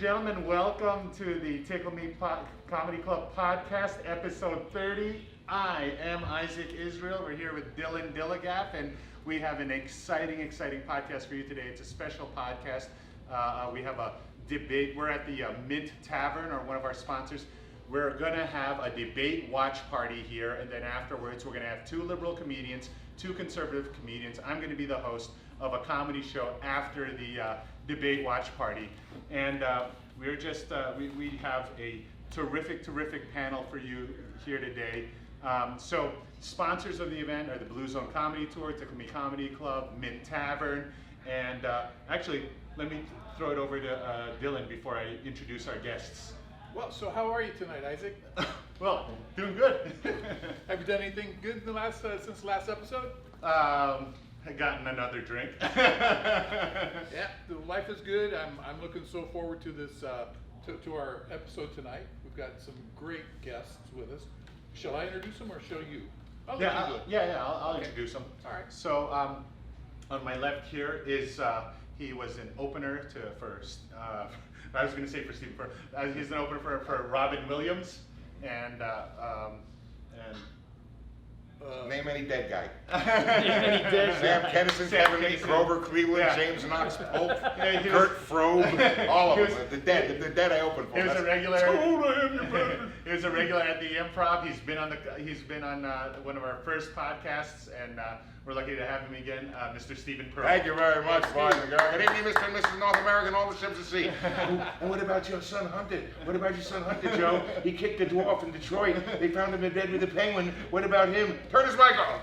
gentlemen, welcome to the Tickle Me Comedy Club podcast, episode 30. I am Isaac Israel. We're here with Dylan Dilligaff, and we have an exciting podcast for you today. It's a special podcast. We have a debate. We're at the Mint Tavern, or one of our sponsors. We're going to have a debate watch party here, and then afterwards we're going to have two liberal comedians, two conservative comedians. I'm going to be the host of a comedy show after the debate watch party. And we're just, we have a terrific panel for you here today. So sponsors of the event are the Blue Zone Comedy Tour, Tickle Me Comedy Club, Mint Tavern, and actually, let me throw it over to Dylan before I introduce our guests. Well, so how are you tonight, Isaac? Well, doing good. Have you done anything good in the last since the last episode? I've gotten another drink. Yeah, life is good. I'm looking so forward to this to our episode tonight. We've got some great guests with us. Shall I introduce them or shall you? I'll introduce them. All right. So on my left here is he was an opener for I was going to say for Steve. He's an opener for Robin Williams and. Name any dead guy. Sam Kinison, Kevin Lee, Grover Cleveland, James Knox Polk, Kurt Frobe, all of them. The dead I opened for. He was a regular. He was a regular at the Improv. He's been on one of our first podcasts, and we're lucky to have him again, Mr. Stephen Pearl. Thank you very much, boys and girls. Good evening, Mr. and Mrs. North America and all the ships at sea. And what about your son Hunter? What about your son Hunter, Joe? He kicked a dwarf in Detroit. They found him in bed with a penguin. What about him? Turn his mic off.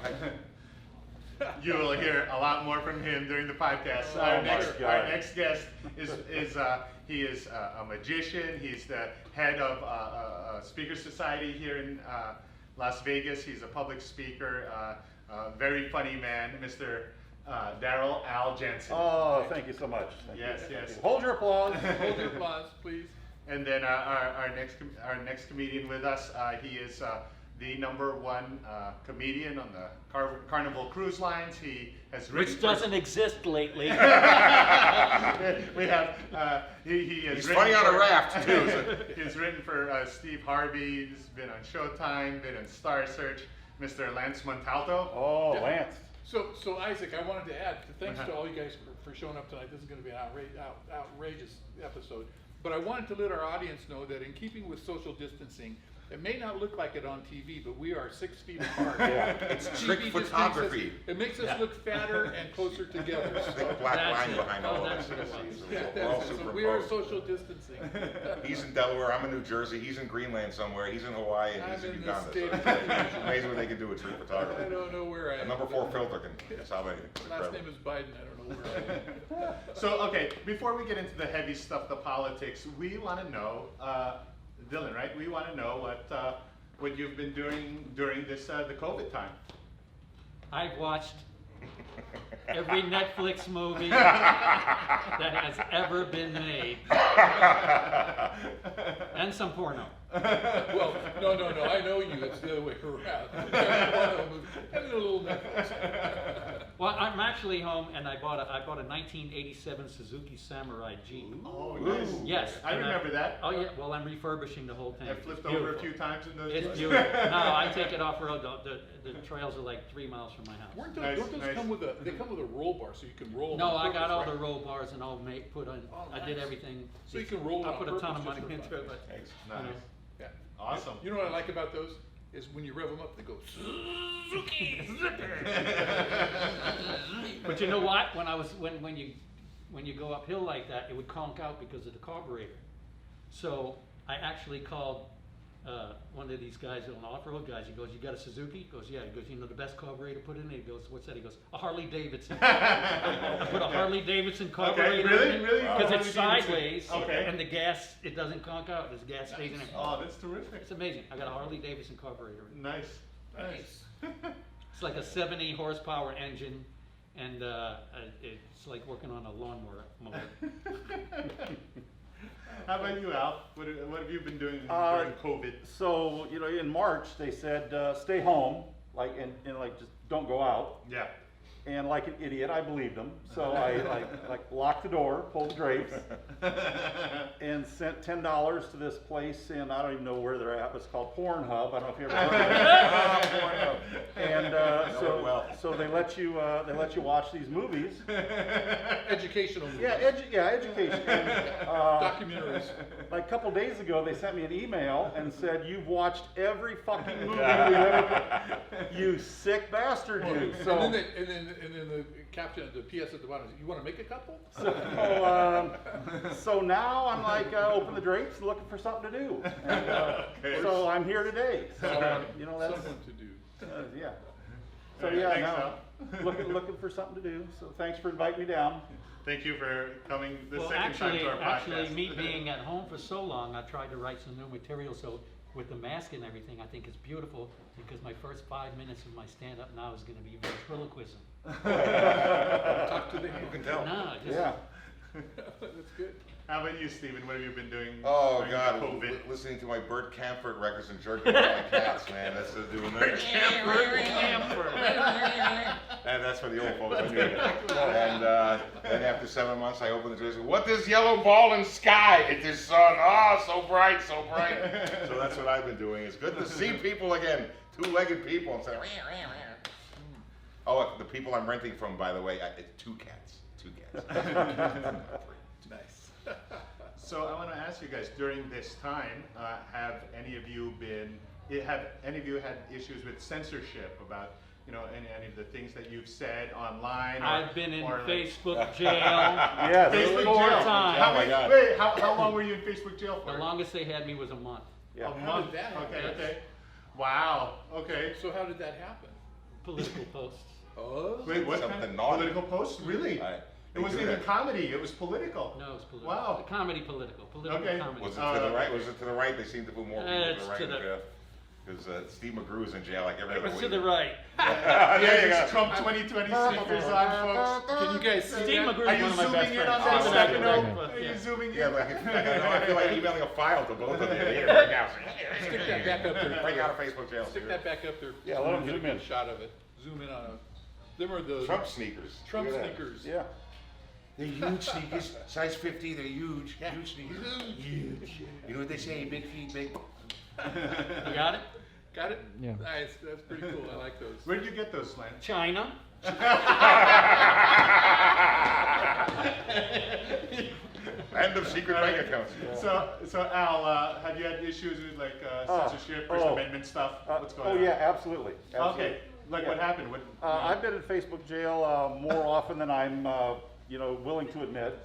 You will hear a lot more from him during the podcast. Our next guest is he is a magician. He's the head of a speaker society here in Las Vegas. He's a public speaker. Very funny man, Mr. Daryl Al Jensen. Oh, thank you so much. Yes. Hold your applause. Hold your applause, please. And then our next comedian with us, he is the number 1 comedian on the Carnival Cruise Lines. He has written. Which doesn't exist lately. We have He's funny on a raft too. He's written for Steve Harvey. He's been on Showtime. Been on Star Search. Mr. Lance Montalto. Oh, yeah. Lance. So Isaac, I wanted to add, thanks to all you guys for showing up tonight. This is going to be an outrageous episode. But I wanted to let our audience know that in keeping with social distancing, it may not look like it on TV, but we are 6 feet apart. Yeah. It's trick photography. It makes us look fatter and closer together. Thick black line behind all of us. So we are social distancing. He's in Delaware, I'm in New Jersey, he's in Greenland somewhere, he's in Hawaii, and he's in Uganda. It's amazing what they can do with trick photography. I don't know where I am. The number 4 filter can solve anything. Last name is Biden, I don't know where I am. So, okay, before we get into the heavy stuff, the politics, we want to know, Dylan, right? We want to know what you've been doing during this the COVID time. I've watched every Netflix movie that has ever been made, and some porno. Well, no, I know you. It's the other way around. And a little Netflix. Well, I'm actually home, and I bought a 1987 Suzuki Samurai Jeep. Oh, nice. Yes, I remember that. Oh yeah. Well, I'm refurbishing the whole thing. I flipped over a few times in those. It's beautiful. No, I take it off road. The trails are like 3 miles from my house. Don't those come with a roll bar so you can roll them? No, on I got purpose, all right? the roll bars and all put on. Oh, I did nice. everything. So you can roll it I on put a ton of purpose money just into for it. fun. Nice. Yeah. Awesome. You know what I like about those is when you rev them up, they go Suzuki. But you know what? When you go uphill like that, it would conk out because of the carburetor. So I actually called one of these guys, an off-road guys. He goes, "You got a Suzuki?" He goes, "Yeah." He goes, "You know the best carburetor to put in it?" He goes, "What's that?" He goes, "A Harley Davidson." I put a Harley Davidson carburetor really? in Really? because it's Harley Davidson. sideways, Okay. and the gas, it doesn't conk out. The gas stays in it. Oh, that's terrific. It's amazing. I got a Harley Davidson carburetor. Nice. It's like a 70 horsepower engine, and it's like working on a lawnmower mower. How about you, Al? What have you been doing during COVID? So, in March they said stay home, and just don't go out. Yeah. And like an idiot, I believed them. So I like locked the door, pulled the drapes, and sent $10 to this place, and I don't even know where they're at. It's called Pornhub. I don't know if you ever heard of it. And so they let you watch these movies. Educational movies. Yeah, education. And, Documentaries. like a couple days ago, they sent me an email and said, "You've watched every fucking movie we've ever put. You sick bastard, you." So. And then the caption, the PS at the bottom, you want to make a couple? So now I'm like open the drapes and looking for something to do. And, so I'm here today. So you know that's Someone to do. yeah. So All right, yeah, thanks, now looking for something to do. So thanks for inviting me down. Thank you for coming the Well, second time to our podcast. actually, me being at home for so long, I tried to write some new material. So with the mask and everything, I think it's beautiful because my first 5 minutes of my stand-up now is going to be ventriloquism. Talk to the hand. You can tell. No, just, Yeah. That's good. How about you, Stephen? What have you been doing Oh during God, COVID? listening to my Burt Camford records and jerking off my cats, man. That's doing that. And that's for the old folks. I knew that. And then after 7 months, I opened the door and said, "What this yellow ball in sky? It is sun. Oh, so bright, so bright." So that's what I've been doing. It's good to see people again, two-legged people, and say, "Oh, the people I'm renting from, by the way, it's two cats. Two cats." Nice. So I want to ask you guys, during this time, have any of you had issues with censorship about, you know, any of the things that you've said online? I've been in or like- Facebook jail. Yes. Facebook Four jail. times. How Oh my many- God. Wait, how long were you in Facebook jail for? The longest they had me was a month. Yeah. A How month. did that happen? Okay. Wow. Okay. So how did that happen? Political posts. Oh. Wait, what kind Something of naughty. political posts? Really? They It wasn't do even that. comedy. It was political. No, it's political. Wow. Comedy political. Political Okay. comedy. Was it to the right? Was it to the right? They seem to put more people to It's the right to in the- jail. Because Steve McGrew's in jail like every It other was week. to the right. Yeah, There you it's go. Trump 2020 stickers on, folks. Can you guys see Steve that? McGrew Are is you one of my best zooming in friends. on that? Oh, Second okay. note? Are you zooming in? Yeah, like, I feel like emailing a file to both of you. Right now. Stick that back up there. Break out of Facebook jail. Stick that back up there. Yeah, let 'em Get a zoom in. good shot of it. Zoom in on a. Them are the Trump sneakers. Trump Look at that. sneakers. Yeah. They're huge sneakers, size 50. They're huge, Yeah. huge sneakers. Huge. You know what they say? Big feet, big. You got it? Got it? Yeah. Nice. That's pretty cool. I like those. Where did you get those, Len? China. End of secret bank accounts. So Al, have you had issues with like censorship, First Amendment stuff? What's going on? Yeah, absolutely. Okay. Like what Yeah. happened? What? I've been in Facebook jail more often than I'm, willing to admit,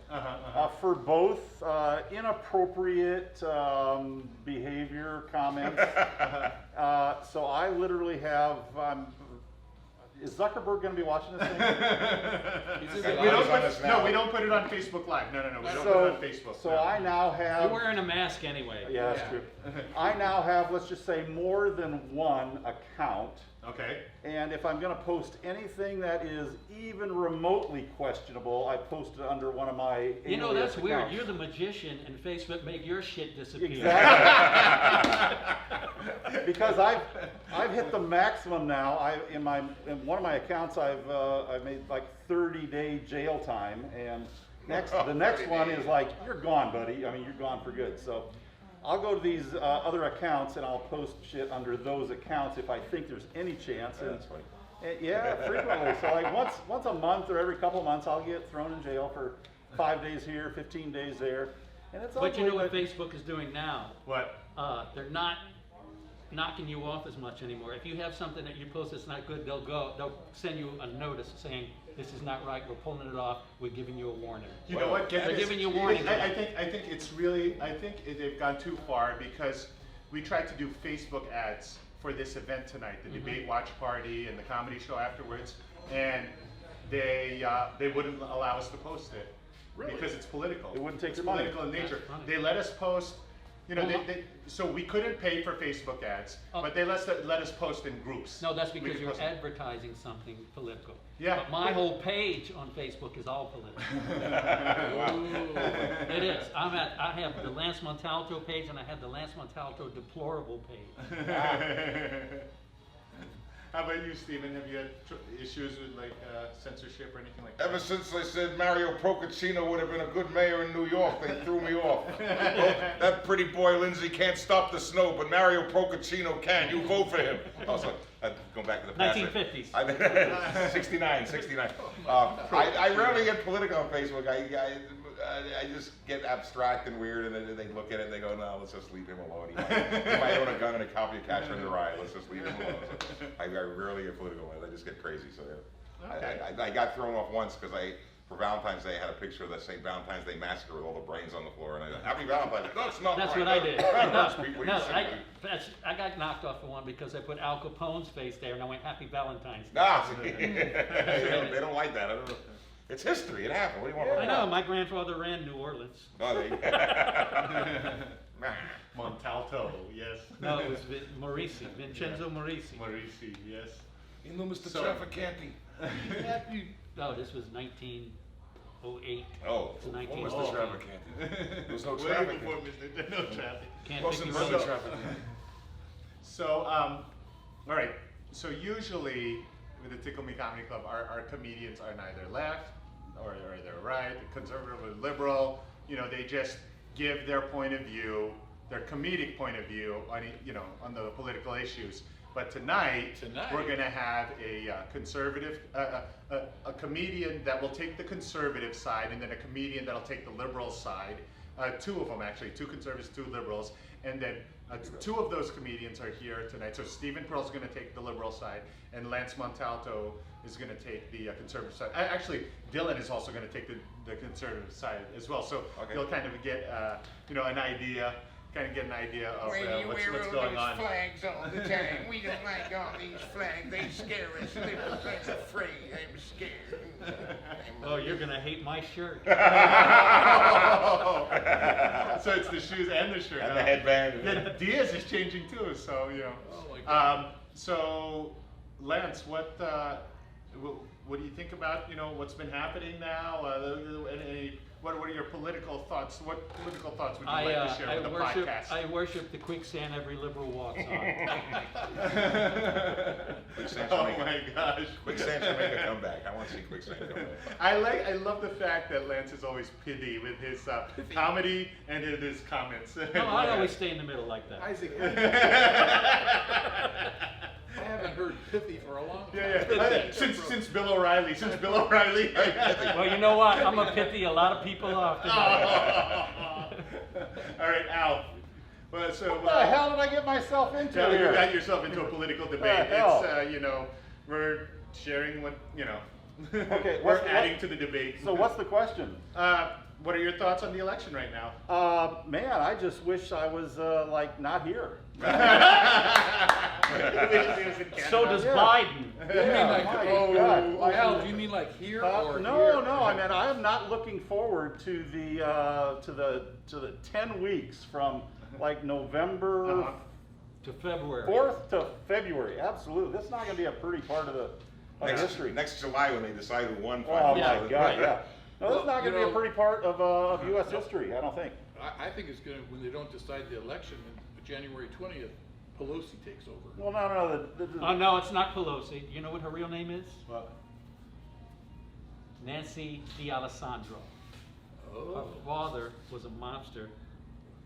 for both inappropriate behavior comments. So I literally have. Is Zuckerberg going to be watching this thing? He's in the We don't He's on put, this now. no, we don't put it on Facebook Live. No, we don't put it on Facebook. So no. I now have. You're wearing a mask anyway. Yeah, that's true. I now have, let's just say, more than one account. Okay. And if I'm going to post anything that is even remotely questionable, I post it under one of my. You know, alias that's weird. accounts. You're the magician and Facebook make your shit disappear. Exactly. Because I've hit the maximum now. In one of my accounts I've made like 30-day jail time, and the next 30 one days. is like, you're gone, buddy. I mean, you're gone for good. So I'll go to these other accounts and I'll post shit under those accounts if I think there's any chance. And, That's funny. yeah, frequently. So like once a month or every couple of months, I'll get thrown in jail for 5 days here, 15 days there, and it's. But you know what ugly, Facebook is doing now? What? They're not knocking you off as much anymore. If you have something that you post that's not good, they'll send you a notice saying this is not right. We're pulling it off. We're giving you a warning. You know what? Get They're this. giving you warnings. I think it's really. I think they've gone too far because we tried to do Facebook ads for this event tonight, the debate watch party and the comedy show afterwards, and they wouldn't allow us to post it because it's political. They wouldn't take it's your money. political in nature. That's funny. They let us post. You know, Well, so we couldn't pay for Facebook ads, Oh. but they let us post in groups. No, that's We because could you're post- advertising something political. Yeah. But my whole page on Facebook is all political. It is. I have the Lance Montalto page and I have the Lance Montalto deplorable page. How about you, Stephen? Have you had issues with like censorship or anything like that? Ever since they said Mario Procaccino would have been a good mayor in New York, they threw me off. Oh, that pretty boy Lindsay can't stop the snow, but Mario Procaccino can. You vote for him. I was like, going back to the past. 1950s. 69. I rarely get political on Facebook. I just get abstract and weird, and then they look at it and they go, no, let's just leave him alone. He might own a gun and a copy of Catcher in the Rye. Let's just leave him alone. So I rarely get political. I just get crazy. So yeah. Okay. I got thrown off once because for Valentine's Day, I had a picture of that St. Valentine's Day massacre with all the brains on the floor, and I said, Happy Valentine's Day. No, it's not That's right. what I did. That hurts people. No, You say I got knocked off for one because I put Al Capone's face there and I went Happy Valentine's Day. Nah, see, they don't like that. I don't know. It's history. It happened. What do you want? I know, my grandfather ran New Orleans. No, Montalto, yes. No, it was Vincenzo Morisi. Morisi, yes. You know, Mr. So- Trafficante. No, this was 1908 Oh, to what 19. was the Trafficante? There was no Way traffic. before Mr. No traffic. Can't Wasn't think of really it. trafficking. So, all right. So usually with the Tickle Me Comedy Club, our comedians are neither left or they're right, conservative or liberal. You know, they just give their point of view, their comedic point of view on on the political issues. But tonight we're going to have a conservative, a comedian that will take the conservative side, and then a comedian that'll take the liberal side. Two of them actually, two conservatives, two liberals, and then two of those comedians are here tonight. So Stephen Pearl's going to take the liberal side, and Lance Montalto is going to take the conservative side. Actually, Dillon is also going to take the conservative side as well. So you'll kind of get an idea. Kind of get an idea of what's going on. Flags all the time. We don't like all these flags. They scare us. I'm afraid. I'm scared. Oh, you're going to hate my shirt. So it's the shoes and the shirt. And the headband. Yeah, Diaz is changing too. So Oh my God. So Lance, what do you think about what's been happening now? What are your political thoughts? What political thoughts would you like to share with the podcast? I worship the quicksand every liberal walks on. Quicksand Oh should my gosh! Quicksand should make a comeback. I want to see Quicksand come back. I love the fact that Lance is always pithy with his comedy and his comments. No, I always stay in the middle like that. Isaac, I haven't heard pithy for a long time. Yeah. Since Bill O'Reilly. Well, you know what? I'm a pithy a lot of people off tonight. All right, Al. Well, so What the hell did I get myself into you here? got yourself into a political debate. hell? It's we're sharing what Okay, we're what's- adding to the debate. So what's the question? What are your thoughts on the election right now? Man, I just wish I was not here. So does Yeah. Biden. You mean like, my oh, God. Al, do you mean like here or No, here? no. I mean, I am not looking forward to the 10 weeks from like November To February. 4th to February. Absolutely, that's not going to be a pretty part of the history. Next July when they decide who won. Oh finally. Yeah, my God, right. yeah. No, Well, that's not going to you be a know- pretty part of U.S. history. I don't think. I think it's gonna, when they don't decide the election, January 20th, Pelosi takes over. Well, no. Oh, no, it's not Pelosi. You know what her real name is? What? Nancy D'Alessandro. Her Oh, father was a mobster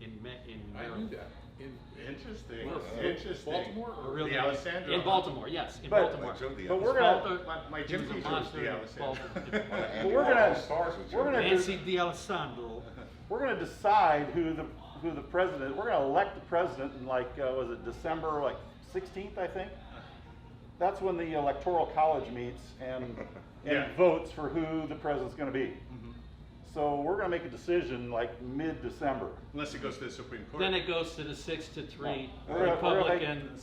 in I knew Maryland. that. In Interesting. where? Interesting. Baltimore? Her Or? real name D'Alessandro. in Baltimore, yes, in But- Baltimore. Joe Diaz. But we're gonna Baltimore- My he gym was a teacher was monster in D'Alessandro. Baltimore. Andy But we're gonna- Warhol stars with we're Joe gonna- Diaz. Nancy D'Alessandro. We're going to decide who the president. We're going to elect the president in was it December 16th, I think. That's when the electoral college meets and Yeah. votes for who the president's going to be. So we're going to make a decision mid-December. Unless it goes to the Supreme Court. Then it goes to the 6-3 We're gonna- Republican.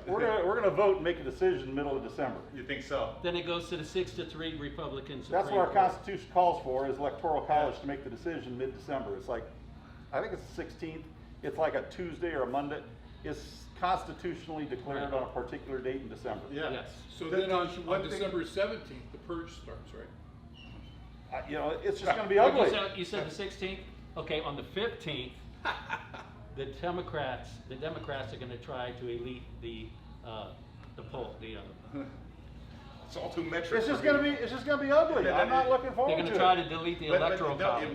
We're going to vote and make a decision middle of December. You think so? Then it goes to the 6-3 Republican Supreme That's what our Court. Constitution calls for, is electoral college to make the decision mid-December. It's I think it's the 16th. It's like a Tuesday or a Monday. It's constitutionally declared on a particular date in December. Yeah. Yes. So The- then on one thing- December 17th, the purge starts, right? It's just going to be What ugly. you said the 16th? Okay, on the 15th, the Democrats are going to try to elite the the poll, It's all too metric. It's just for me. gonna be ugly. I'm not looking they're forward gonna to try it. to delete the But electoral no, college. it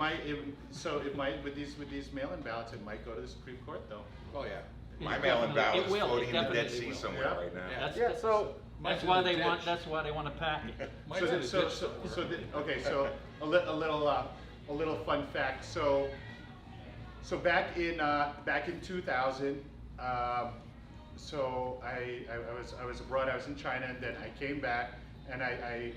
might with these mail-in ballots, it might go to the Supreme Court though. Oh, yeah. My It mail-in definitely- ballot it is will, floating it in the Dead definitely Sea will. somewhere Yeah. right now. Yeah, that's, Yeah, so that's Mine's why in the they want, ditch. that's why they wanna pack it. Mine's in the ditch somewhere. Okay, so a little fun fact. So back in 2000, so I was abroad. I was in China, and then I came back, and I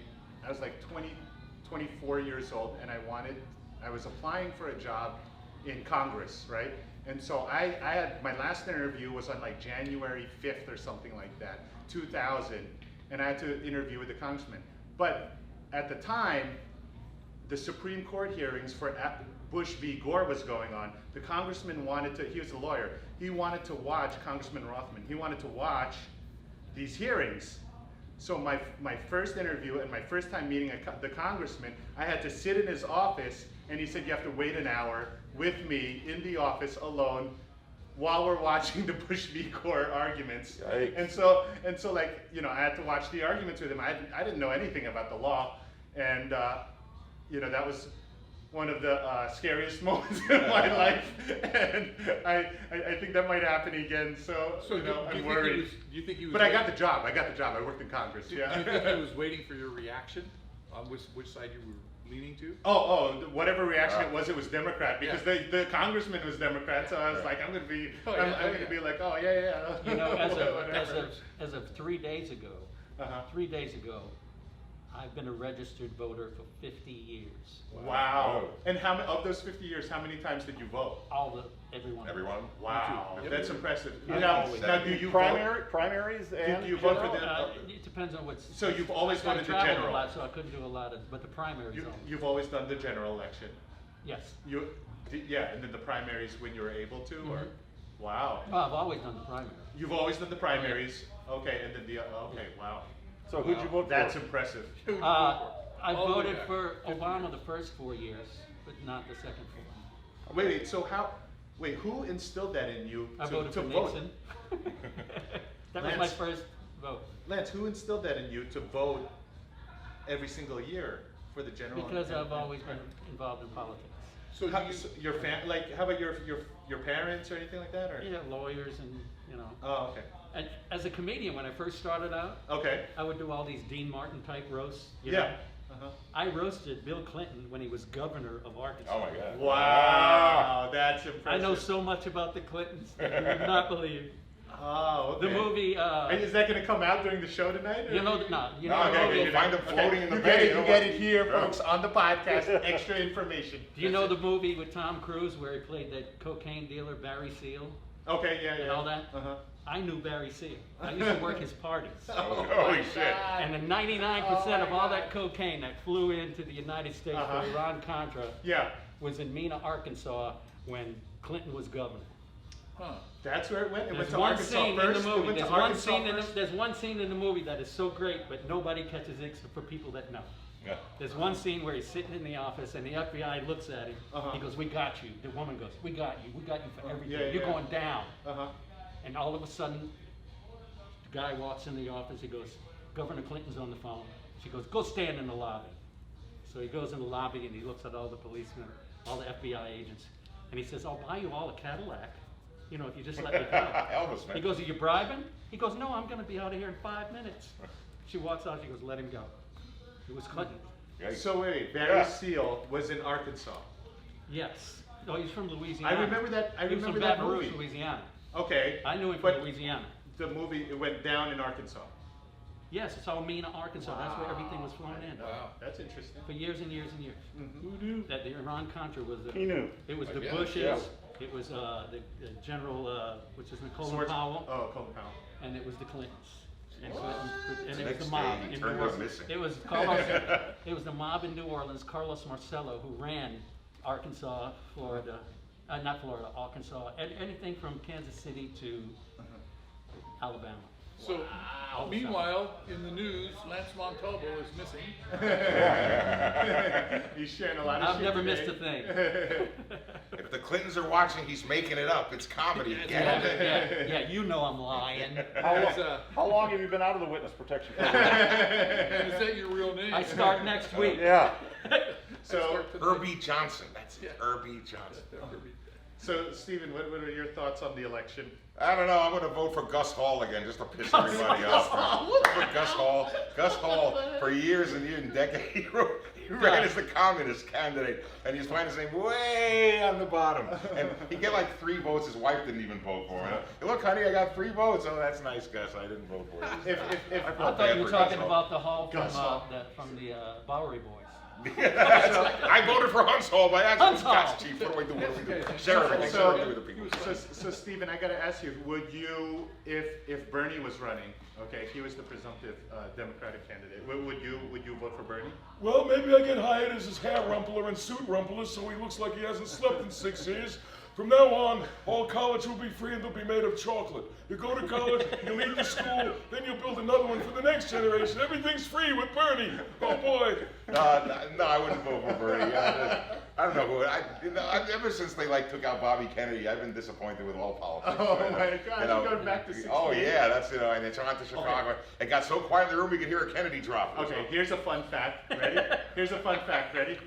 was like 24 years old, and I was applying for a job in Congress, right? And so I had my last interview was on like January 5th or something like that, 2000, and I had to interview with the congressman. But at the time, the Supreme Court hearings for Bush v. Gore was going on. The congressman he was a lawyer, he wanted to watch, Congressman Rothman, he wanted to watch these hearings. So my first interview and my first time meeting the congressman, I had to sit in his office, and he said, you have to wait an hour with me in the office alone while we're watching the Bush v. Gore arguments. Yikes. And so like, I had to watch the arguments with him. I didn't know anything about the law, and that was one of the scariest moments in my life, and I think that might happen again. So I'm worried. Do you think he was? But I got the job. I worked in Congress. Do Yeah. you think he was waiting for your reaction on which side you were leaning to? Whatever reaction it was Democrat, because Yeah. the congressman was Democrat. So I was like, I'm gonna be like, oh yeah. As of 3 days ago, Uh-huh. 3 days ago, I've been a registered voter for 50 years. Wow. And how many of those 50 years? How many times did you vote? Everyone. Everyone? Wow, Yep. that's impressive. I've Now, always- do you vote? Primaries and Do you vote for general? the? It depends on what's. So you've always I voted the traveled general. a lot, so I couldn't do a lot of, but the primaries. only. You've always done the general election. Yes. And then the primaries when you're able to, or Mhm. wow. Well, I've always done the primary. You've always done the primaries. Okay, and then okay, wow. So who'd you vote for? That's impressive. Who did you vote I All the way voted back. for Obama the first 4 years, but not the second 4. Wait, so who instilled that in you I to voted for vote? Nixon. That was my Lance. first vote. Lance, who instilled that in you to vote every single year for the general? Because and- I've always been involved in politics. So do you, your how about your parents or anything like that, or? Yeah, lawyers and, Oh, okay. And as a comedian, when I first started out, Okay. I would do all these Dean Martin type roasts. you Yeah. know. Uh-huh. I roasted Bill Clinton when he was governor of Arkansas. Oh my God. Wow, that's impressive. I know so much about the Clintons. You would not believe. Oh, okay. The movie, And is that going to come out during the show tonight? or- you know, no, you know No, the okay, movie. you find them floating in the you bay. get it, know you get what? it here, Yeah. folks, on the podcast. Extra information. Do you know the movie with Tom Cruise where he played that cocaine dealer Barry Seal Okay, yeah. and all that? Uh-huh. I knew Barry Seal. I used to work his parties. Holy shit. And then 99% of all that cocaine that flew into the United States Uh-huh. for Iran-Contra Yeah, was in Mena, Arkansas when Clinton was governor. huh? that's where it went. It went There's to one Arkansas scene in first. the It movie. went to There's one Arkansas scene in the, first. there's one scene in the movie that is so great, but nobody catches it except for people that know. Yeah. There's one scene where he's sitting in the office and the FBI looks at him. Uh-huh. He goes, "We got you." The woman goes, "We got you. We got you for everything. yeah, You're yeah. going down." Uh-huh. And all of a sudden, the guy walks in the office. He goes, "Governor Clinton's on the phone." She goes, "Go stand in the lobby." So he goes in the lobby and he looks at all the policemen, all the FBI agents, and he says, "I'll buy you all a Cadillac, if you just let me go." Elvis, man. He goes, "Are you bribing?" He goes, "No, I'm going to be out of here in 5 minutes." She walks out. She goes, "Let him go." It was Clinton. Yikes. So wait, Barry Yeah. Seal was in Arkansas. Yes. No, he's from Louisiana. I remember that. I He was remember from that Baton Rouge, movie. Louisiana. Okay. I knew him but from Louisiana. the movie it went down in Arkansas. Yes, it's all Mena, Arkansas. That's where everything was flown in. Wow. That's interesting. For years and years and years. Mm-hmm. Who knew? That the Iran-Contra was the... He knew. It was I the guess, Bushes. yeah. It was the General, which is Colin Swartz- Powell. Oh, Colin Powell. And it was the Clintons. And, What? Clinton, and The it was next the mob day he in turned New up Orleans. missing. It was Carlos. It was the mob in New Orleans. Carlos Marcello, who ran Arkansas, Florida, not Florida, Arkansas, anything from Kansas City to Alabama. So, meanwhile, in the news, Lance Montalto is missing. He's sharing a lot of I've shit never today. missed a thing. It the Clintons are watching, he's making it up. It's comedy. Get it? Yeah, you know I'm lying. How long have you been out of the witness protection program? And is that your real name? I start next week. Yeah. So, Herbie Johnson. That's it. Herbie Johnson. so Stephen, what are your thoughts on the election? I don't know. I'm going to vote for Gus Hall again just to piss everybody off. Gus Hall. Gus Hall, for years and years and decades, he ran as the communist candidate, and he's trying to say way on the bottom. And he get like 3 votes. His wife didn't even vote for him. Hey, look, honey, I got 3 votes. Oh, that's nice, Gus. I didn't vote for you. If I thought you were talking about the Hall Gus Hall. from the Bowery Boys. I voted for Hunts Hall by accident. Hunts Hall. Chief, what do I do? What do we do? Sheriff, what do we do with the people? So Stephen, I got to ask you, would you, if Bernie was running, okay, he was the presumptive Democratic candidate, would you vote for Bernie? Well, maybe I get hired as his hair rumpler and suit rumpler so he looks like he hasn't slept in 6 years. From now on, all college will be free and they'll be made of chocolate. You go to college, you leave the school, then you build another one for the next generation. Everything's free with Bernie. Oh boy. No, I wouldn't vote for Bernie. I don't know. Ever since they took out Bobby Kennedy, I've been disappointed with all politics. Oh my God, you're going back to 16. Oh yeah, that's and it's on to Chicago. Okay. It got so quiet in the room we could hear a Kennedy drop. Okay, here's a fun fact. Ready? Here's a fun fact. Ready?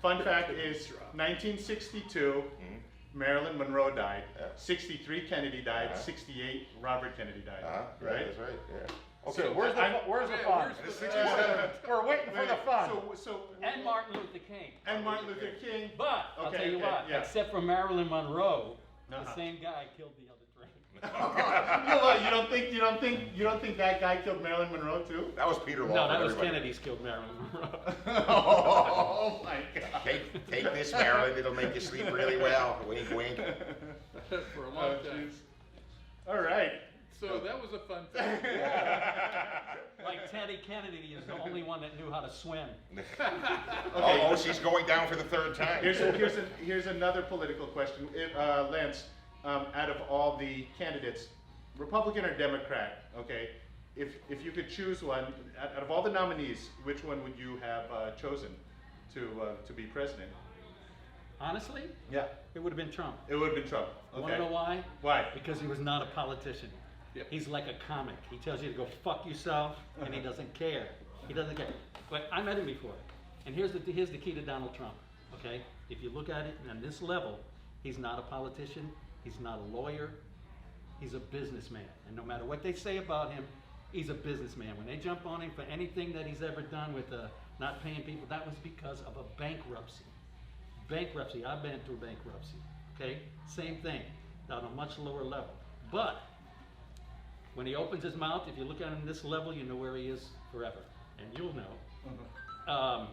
Fun fact is 1962. Marilyn Monroe died. 63 Kennedy died. 68 Robert Kennedy died. Right? That's right. Yeah. Okay, So, where's the fun? We're waiting for the fun. And Martin Luther King. And Martin Luther King. But I'll tell you what, yeah. except for Marilyn Monroe, the same guy killed the other 3. You don't think that guy killed Marilyn Monroe too? That was Peter Lawford. No, that was everybody. Kennedy's killed Marilyn Monroe. Oh my God. Take this, Marilyn. It'll make you sleep really well. Wink, wink. For a long time. All right. So that was a fun thing. Like Teddy Kennedy is the only one that knew how to swim. Oh, she's going down for the 3rd time. Here's another political question. Lance, out of all the candidates, Republican or Democrat, okay, if you could choose one, out of all the nominees, which one would you have chosen to be president? Honestly, Yeah. it would have been Trump. It would have been Trump. You want to know why? Why? Because he was not a politician. Yep. He's like a comic. He tells you to go fuck yourself, and he doesn't care. He doesn't care. But I met him before, and here's the key to Donald Trump. Okay, if you look at it on this level, he's not a politician. He's not a lawyer. He's a businessman, and no matter what they say about him, he's a businessman. When they jump on him for anything that he's ever done with not paying people, that was because of a bankruptcy. Bankruptcy. I've been through bankruptcy. Okay, same thing, on a much lower level. But when he opens his mouth, if you look at him this level, you know where he is forever, and you'll know.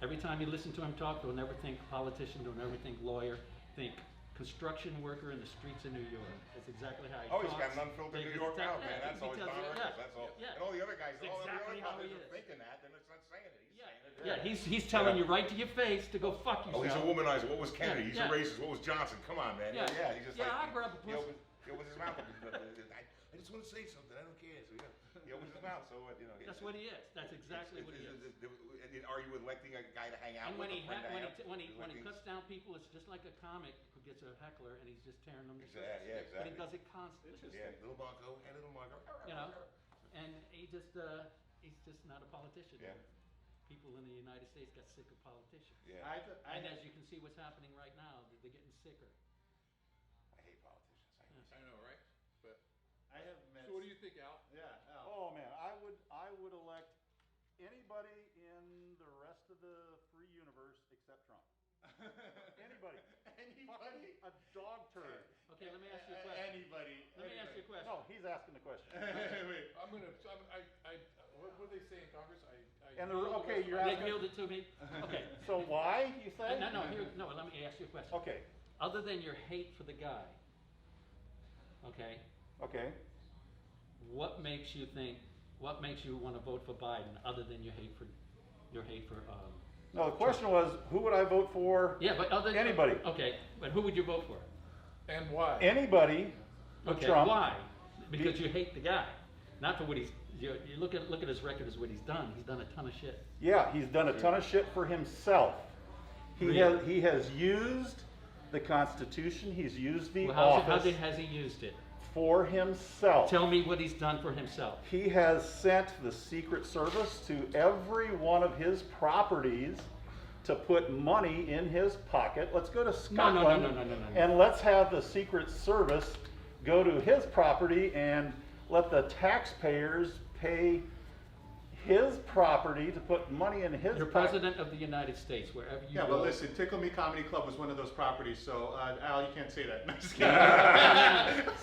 Every time you listen to him talk, don't ever think politician, don't ever think lawyer, think construction worker in the streets of New York. That's exacally how he talks. He's got an unfiltered New York mouth, man. That's always Don Rickles. That's all. Yeah. And all the other guys, That's all the exactly other how guys he are is. thinking that, then it's not saying it. He's saying it. Yeah, he's telling you right to your face to go fuck yourself. Oh, he's a womanizer. What was Kennedy? He's Yeah. a racist. What was Johnson? Come on, man. Yeah. He's just I grab a pussy. He opens his mouth. I just want to say something. I don't care. So he opens his mouth. So what? That's what he is. That's exactly what he is. Are you electing a guy to hang out And with? when he cuts down people, it's just like a comic who gets a heckler and he's just tearing them to pieces. Yeah, exactly. But he does it constantly. Yeah, little Marco and little Marco. You know, and he's just not a politician. Yeah. People in the United States got sick of politicians. Yeah. And as you can see what's happening right now, they're getting sicker. I hate politicians. I know, right? But I have met. so what do you think, Al? Yeah. Al. Oh man, I would elect anybody in the rest of the free universe except Trump. Anybody. Anybody. A dog turd. Okay, let me ask you a question. Anybody. Let me ask you a question. No, he's asking the question. Wait. What do they say in Congress? You're They asking. yielded to me. Okay. So why you say? No. Let me ask you a question. Okay. Other than your hate for the guy, okay, Okay. what makes you want to vote for Biden other than your hate for No, the question was, who would I vote for? yeah, but other Anybody. Okay, but who would you vote for? And why? Anybody but Okay, Trump. why? Because you hate the guy, not for what he's. You look at his record as what he's done. He's done a ton of shit. Yeah, he's done a ton of shit for himself. He Really? has used the Constitution. He's used the Well, office has he used it? for himself. Tell me what he's done for himself. He has sent the Secret Service to every one of his properties to put money in his pocket. Let's go to Scotland No. and let's have the Secret Service go to his property and let the taxpayers pay his property to put money in his You're pocket. President of the United States, wherever you Yeah, go. but listen, Tickle Me Comedy Club was one of those properties, so Al, you can't say that. No, just kidding.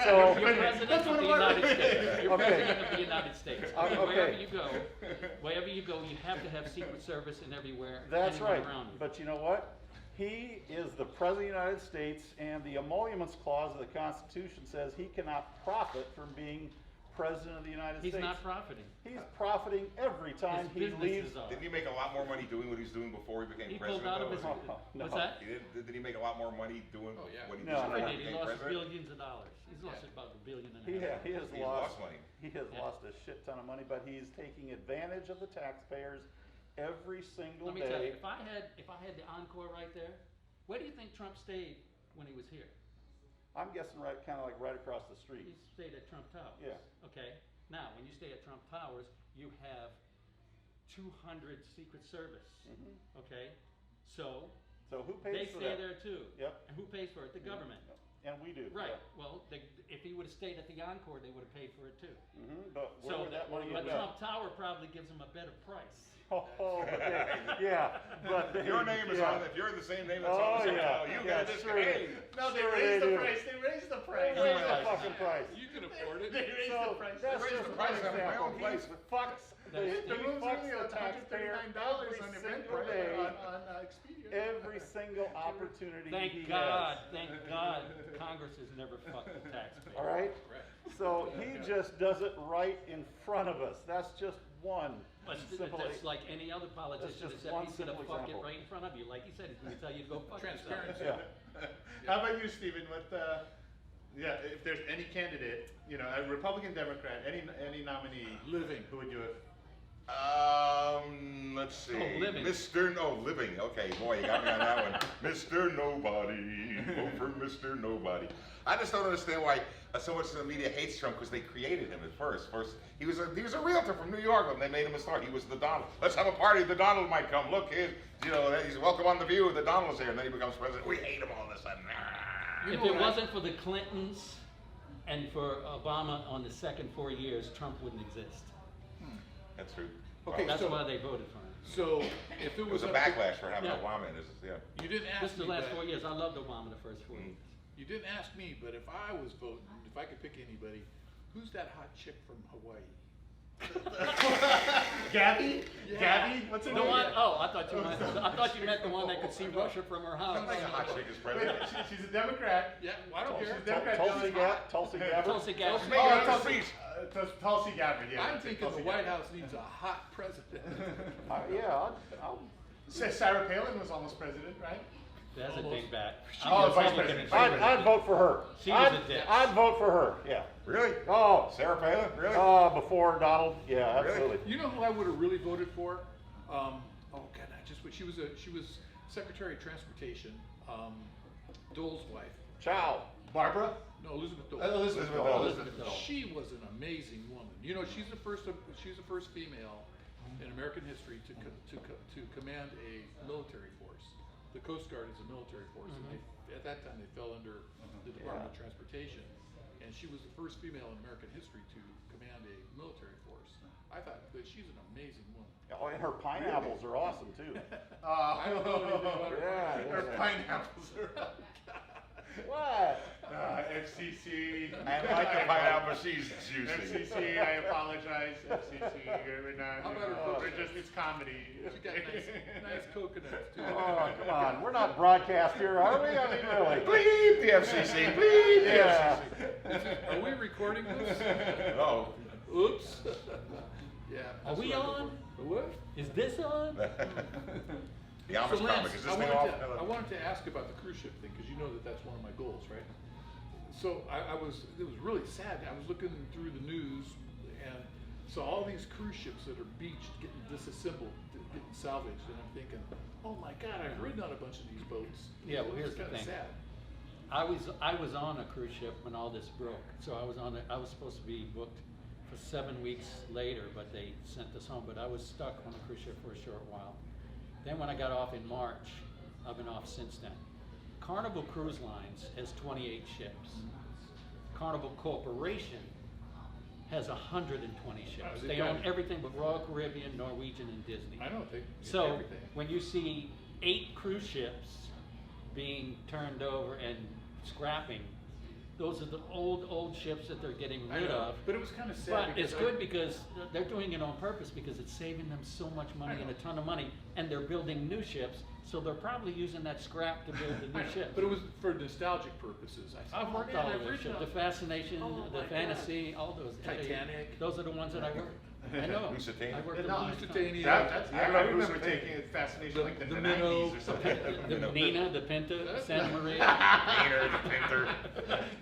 So- You're President That's of what the it was. United States. You're Okay. President of the United States. Okay. Wherever you go, you have to have Secret Service and everywhere. That's anyone right. around you. But you know what? He is the President of the United States, and the emoluments clause of the Constitution says he cannot profit from being President of the United He's States. not profiting. He's profiting every time His he leaves. businesses are. Didn't he make a lot more money doing what he's doing before he became He pulled president? out of his. though? No. What's that? Didn't he make a lot more money doing Oh, yeah. what he No, did no, before He he did. He became lost president? billions of dollars. He's lost about $1.5 billion. He has He's lost lost money. He has Yeah. lost a shit ton of money, but he's taking advantage of the taxpayers every single Let me tell you, day. if I had the Encore right there, where do you think Trump stayed when he was here? I'm guessing kind of like right across the street. He stayed at Trump Towers. Yeah. Okay. Now, when you stay at Trump Towers, you have 200 Secret Service. Mhm. Okay. So So who they pays for stay that? there too. Yep. And who pays for it? The government. And we do. Right. Yeah. Well, if he would have stayed at the Encore, they would have paid for it too. But where So, would that money but end Trump up? Tower probably gives him a better price. Oh, yeah. But If your name is yeah. on, if you're the same name that's Oh, on the same yeah. towel, you Yeah, got a sure discount. they- No, they Sure raised they the do. price. They raised the price. Raise the fucking price. You can afford it. They raised So the price. that's raised just the one price on my example. own place. He fucks The room's fucks only the taxpayer $139 every on single Eventbrite day. on Expedia. Every single opportunity Thank he God. has. Thank God. Congress has never fucked the taxpayer. All right. Right. So he just does it right in front of us. That's just one But simple. that's like any other politician, just except one he's gonna simple fuck example. it right in front of you. Like he said, he's gonna tell you to go fuck yourself. Transparency. Yeah. How about you, Stephen? Yeah, if there's any candidate, a Republican, Democrat, any nominee, Living. who would you have? Let's see. Oh, living. Living. Okay, boy, you got me on that one. Mr. Nobody. Vote for Mr. Nobody. I just don't understand why so much of the media hates Trump because they created him at first. First, he was a realtor from New York when they made him a star. He was the Donald. Let's have a party. The Donald might come. Look, he's welcome on the View. The Donald's here, and then he becomes president. We hate him all of a sudden. If it wasn't for the Clintons and for Obama on the second 4 years, Trump wouldn't exist. That's true. Okay, That's so- why they voted for him. So if it It was a up to- backlash for having Yeah. Obama in his. Yeah. You didn't ask Just the me, last but- 4 years. I loved Obama the first 4 years. You didn't ask me, but if I was voting, if I could pick anybody, who's that hot chick from Hawaii? Gabby? Yeah. Gabby? What's her The name? one, oh, I thought you meant the one that could see Russia from her house. Sounds like a hot chick is Wait, president. she's a Democrat. Yeah, well, I don't care. She's Democrat. Tulsi Gabbard. Tulsi Gabbard. Make it a Tulsi, speech. Tulsi Gabbard, yeah. I'm that's it, thinking the Tulsi White Gabbard. House needs a hot president. Yeah, I'll Sarah Palin was almost president, right? That's a dingbat. Oh, vice president. I'd vote for her. She was a dick. I'd vote for her. Yeah. Really? Oh, Sarah Palin? Really? before Donald. Yeah, Really? absolutely. You know who I would have really voted for? Oh God, she was Secretary of Transportation, Dole's wife. Ciao. Barbara? No, Elizabeth Dole. Elizabeth Dole. Dole. Elizabeth Dole. She was an amazing woman. You know, she's the first female in American history to command a military force. The Coast Guard is a military force, and at that time they fell under the Department of Transportation. And she was the first female in American history to command a military force. I thought that she's an amazing woman. Oh, and her pineapples are awesome too. I don't know anything about her. Yeah, Her yeah. pineapples are What? FCC. I like the pineapple. She's juicy. FCC, I apologize. FCC, we're not. How about her we're just, it's comedy. She got nice coconuts too. Oh, come on. We're not broadcast here, are we? I mean, really? Bleep the FCC. Bleep the Yeah. FCC. Are we recording this? Oh. Oops. Yeah. Are that's we what I on? voted. What? Is this on? The Amish So Lance, comic. Is this I thing wanted, off? I wanted to ask about the cruise ship thing, because you know that that's one of my goals, right? So it was really sad. I was looking through the news and saw all these cruise ships that are beached, getting disassembled, getting salvaged, and I'm thinking, oh my God, I've ridden on a bunch of these boats. Yeah, well, here's It's the kinda thing. sad. I was on a cruise ship when all this broke. So I was supposed to be booked for 7 weeks later, but they sent us home. But I was stuck on a cruise ship for a short while. Then when I got off in March, I've been off since then. Carnival Cruise Lines has 28 ships. Carnival Corporation has 120 ships. Oh, They own everything but Royal Caribbean, Norwegian, and Disney. I know, they So everything. when you see 8 cruise ships being turned over and scrapping, those are the old ships that they're getting I rid know, of. but it was kind of sad. But it's good because they're doing it on purpose because it's saving them so much money and a ton of money, and they're building new ships, so they're probably using that scrap to build the new ships. But it was for nostalgic purposes. I said, I've worked man, all the of those original- ships, the Fascination, Oh the my Fantasy, all those. Titanic. Those are the ones that I worked. I know. Lusitania. I worked No, on Lusitania. I remember taking it fascination like the Minnow, 90s or something. The Nina, the Pinta, Santa Maria. Painter, the Pinter,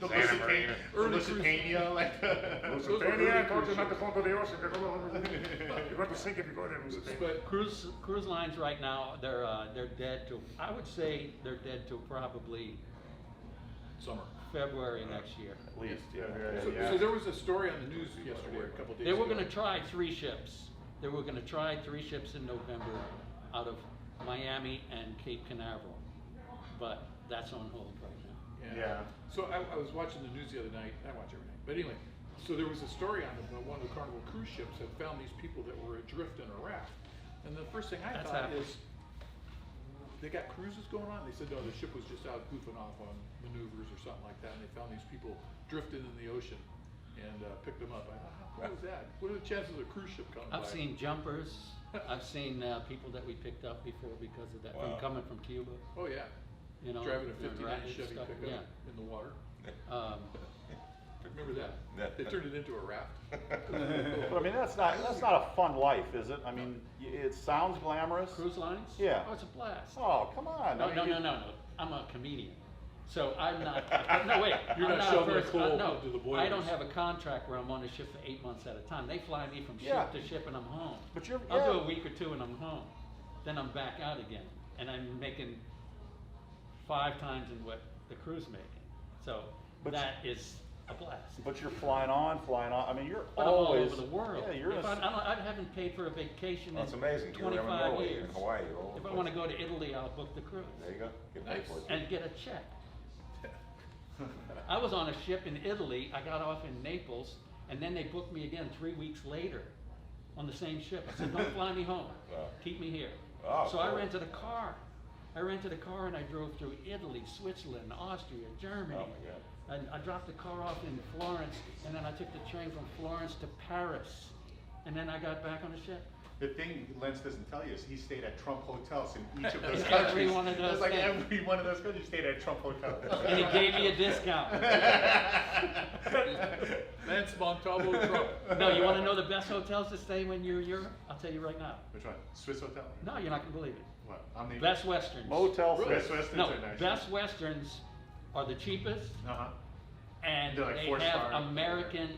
The Santa Marina. Lusitania, like Lusitania, I told you not to go to the ocean. You're going to sink if you go there, Lusitania. But Cruise lines right now, they're dead to, I would say they're dead to probably summer. February next year. At least, yeah. So there was a story on the news yesterday, a couple days ago. They were gonna try 3 ships. They were gonna try 3 ships in November out of Miami and Cape Canaveral, but that's on hold right now. Yeah. So I was watching the news the other night. I watch every night. But anyway, so there was a story on one of the Carnival cruise ships had found these people that were adrift in a raft. And the first thing I That's thought happened. is, they got cruises going on? They said, no, the ship was just out goofing off on maneuvers or something like that. And they found these people drifting in the ocean and picked them up. I thought, how cool is that? What are the chances of a cruise ship coming by? I've seen jumpers. I've seen people that we picked up before because of that, Wow. coming from Cuba. Oh, yeah. You know, Driving a and 59 rapid Chevy stuff, pickup in the water. Yeah. Remember that? They turned it into a raft. But I mean, that's not a fun life, is it? I mean, it sounds glamorous. Cruise lines? Yeah. Oh, it's a blast. Oh, come on. I No, mean, no. I'm a comedian. So I'm not, no wait. You're I'm not a shoving the first- coal no, into the I don't boilers. have a contract where I'm on a ship for 8 months at a time. They fly me from ship Yeah. to ship and I'm home. But you're, I'll yeah. do a week or 2 and I'm home. Then I'm back out again. And I'm making 5 times in what the crew's making. So But that is a blast. But you're flying on. I mean, you're But I'm all always over the world. Yeah, you're If in I haven't paid for a vacation That's in amazing. You were in 25 Norway, years. in Hawaii. you're all If over I the want to place. go to Italy, I'll book the cruise. There you go. Get paid Nice. for it. And get a check. I was on a ship in Italy. I got off in Naples, and then they booked me again 3 weeks later on the same ship. I said, "Don't fly me home. Wow. Keep me here." Oh, So I cool. rented a car. And I drove through Italy, Switzerland, Austria, Germany. Oh my God. And I dropped the car off in Florence, and then I took the train from Florence to Paris, and then I got back on the ship. The thing Lentz doesn't tell you is he stayed at Trump hotels in each of those In countries. every one of It was those like things. every one of those countries stayed at Trump hotels. And he gave me a discount. Lance Montalto Trump. No, you want to know the best hotels to stay when you're in Europe? I'll tell you right now. Which one? Swiss hotel? No, you're not going to believe it. What? I'm the Best Westerns. Motel Best 6. Westerns No, are nice. Best Westerns are the cheapest, Uh-huh. and They're like they 4-star. have American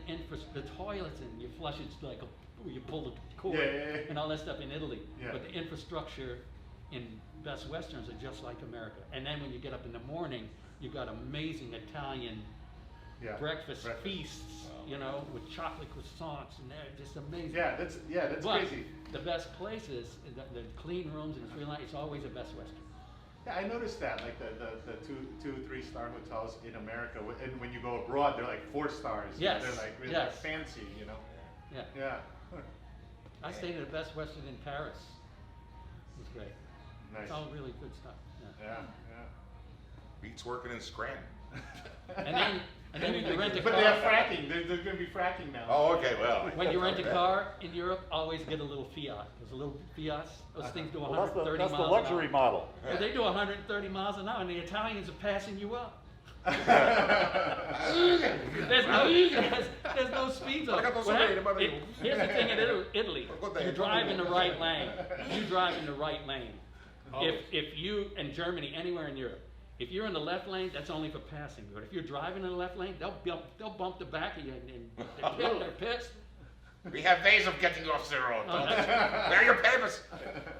the toilets, and you flush it like you pull the cord Yeah. and all that stuff in Italy. Yeah. But the infrastructure in Best Westerns are just like America. And then when you get up in the morning, you've got amazing Italian Yeah. breakfast feasts, you know, with chocolate croissants, and they're just amazing. Yeah, that's But crazy. the best places, the clean rooms in Sri Lanka, it's always a Best Western. Yeah, I noticed that, like the 2-3 star hotels in America, and when you go abroad, they're like 4 stars. You know, Yes, they're like really yes. fancy, you know. Yeah. Yeah. I stayed at a Best Western in Paris. It was great. Nice. It's all really good stuff. Yeah. Yeah, Beats working in Scranton. yeah. And then when you rent a But they have car, fracking. There's going to be fracking now. Oh, okay, well. when you rent a car in Europe, always get a little Fiat. There's a little Fiats. Those things do Well, that's 130 the miles luxury an hour. model. Well, they do 130 miles an hour, and the Italians are passing you up. There's no speed zone. Here's the thing in Italy. You drive in the right lane. You drive in the right lane. If you, in Germany, anywhere in Europe, if you're in the left lane, that's only for passing. But if you're driving in the left lane, they'll bump the back of you, and they're pissed. We have ways of getting you off the road. Oh, Where are your papers?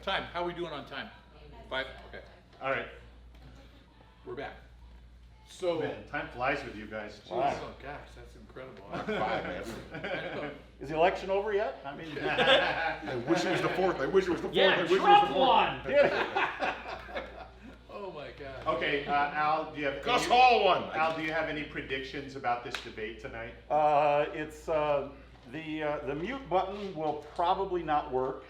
Time. How are we doing on time? 5? Okay. All right. We're back. So, Man, time flies with you guys. oh Wow. gosh, that's incredible. Five, man. Is the election over yet? I mean, I wish it was the 4th. I wish it was the 4th. Yeah, I wish it was Trump the 4th. won. Oh my God. Okay, Al, do you have Gus Hall won. Al, do you have any predictions about this debate tonight? it's the mute button will probably not work.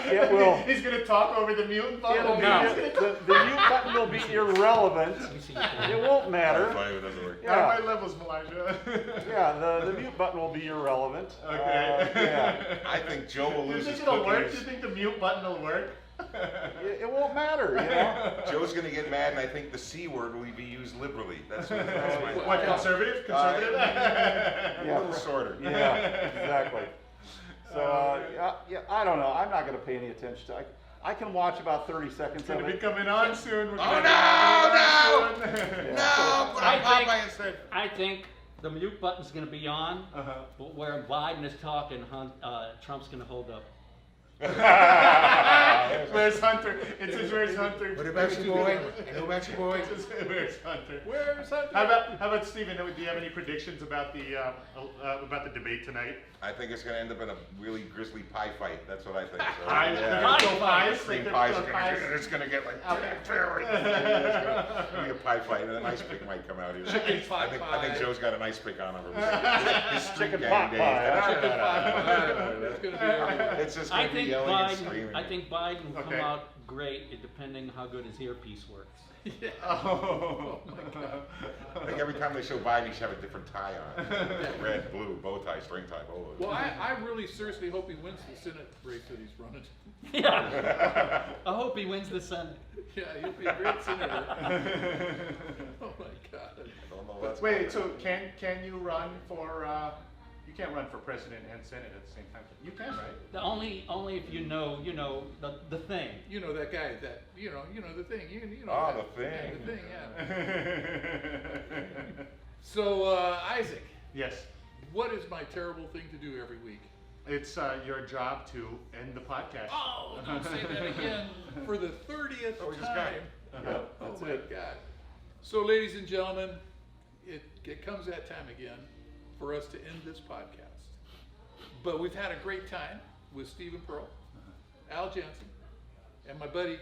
It will. He's gonna talk over the mute button. It'll be, No. the mute button will be irrelevant. Let me see your phone. It won't matter. Funny, it doesn't work. How are Yeah, my levels, Elijah? yeah. The mute button will be irrelevant. Okay. Yeah. I think Joe will Do you lose think his it'll work? Do cookies. you think the mute button will work? It won't matter. You know. Joe's gonna get mad, and I think the C word will be used liberally. That's my. What, conservative? Conservative? A little shorter. Yeah. Exactly. So yeah, I don't know. I'm not going to pay any attention to. I can watch about 30 seconds It's gonna of be it. coming on soon. We're Oh, gonna no, be coming on soon. No, put I on think- Popeye instead. I think the mute button's gonna be on, Uh-huh. but where Biden is talking, Trump's gonna hold up. Where's Hunter? It says, where's Hunter? What about you, boy? What about you, boy? It says, where's Hunter? Where's Hunter? How about Stephen? Do you have any predictions about the debate tonight? I think it's gonna end up in a really grisly pie fight. That's what I think. So, Pies? yeah. They're gonna throw pies? Cream Like pies they're are throwing gonna pies? it's gonna get like Okay. it's gonna be a pie fight, and an ice pick might come out here. Chicken pot I think pie. Joe's got an ice pick on him. His street Chicken gang pot days. pie. Chicken pot. That's gonna be everywhere. It's just I gonna be think yelling and screaming. I think Biden will Okay. come out great, depending how good his earpiece works. Oh. I think every time they show Biden, he should have a different tie on. Red, blue, bow tie, string tie, polo. Well, I really seriously hope he wins the Senate race that he's running. Yeah. I hope he wins the Senate. Yeah, he'll be a great senator. Oh my God. I don't know what's Wait, going so can you run for? You can't run for president and senate at the same time. You can, right? The only if you know the thing. You know that guy that you know the thing. You know. Ah, that- the thing. Yeah, the thing. Yeah. So Isaac, Yes. what is my terrible thing to do every week? It's your job to end the podcast. Oh, don't say that again for the 30th Oh, we just got time. it. Uh-huh. Oh my God. So, ladies and gentlemen, it comes that time again for us to end this podcast. But we've had a great time with Stephen Pearl, Al Jensen, and my buddy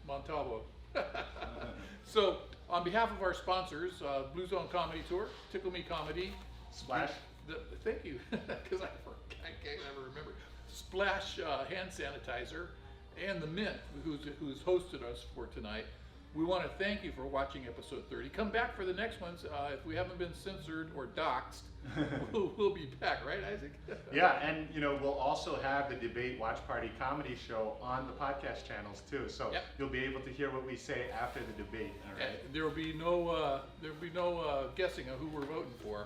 Montalto. So, on behalf of our sponsors, Blue Zone Comedy Tour, Tickle Me Comedy, Splash. thank you, because I can't ever remember. Splash hand sanitizer, and the Mint, who's hosted us for tonight. We want to thank you for watching episode 30. Come back for the next ones. If we haven't been censored or doxxed, we'll be back, right, Isaac? Yeah, and we'll also have the Debate Watch Party comedy show on the podcast channels too. So Yep. you'll be able to hear what we say after the debate. All right. There will be no guessing of who we're voting for.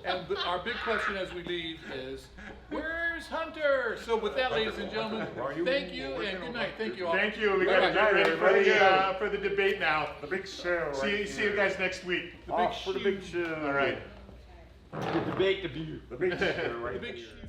And our big question as we leave is, where's Hunter? So with that, ladies and gentlemen, thank you and good night. Thank you all. Thank you. We Bye-bye. got to get ready for the debate now. The big show. See you guys next week. Off for the big show. All right. The debate debut. The big show right The big there. shoe.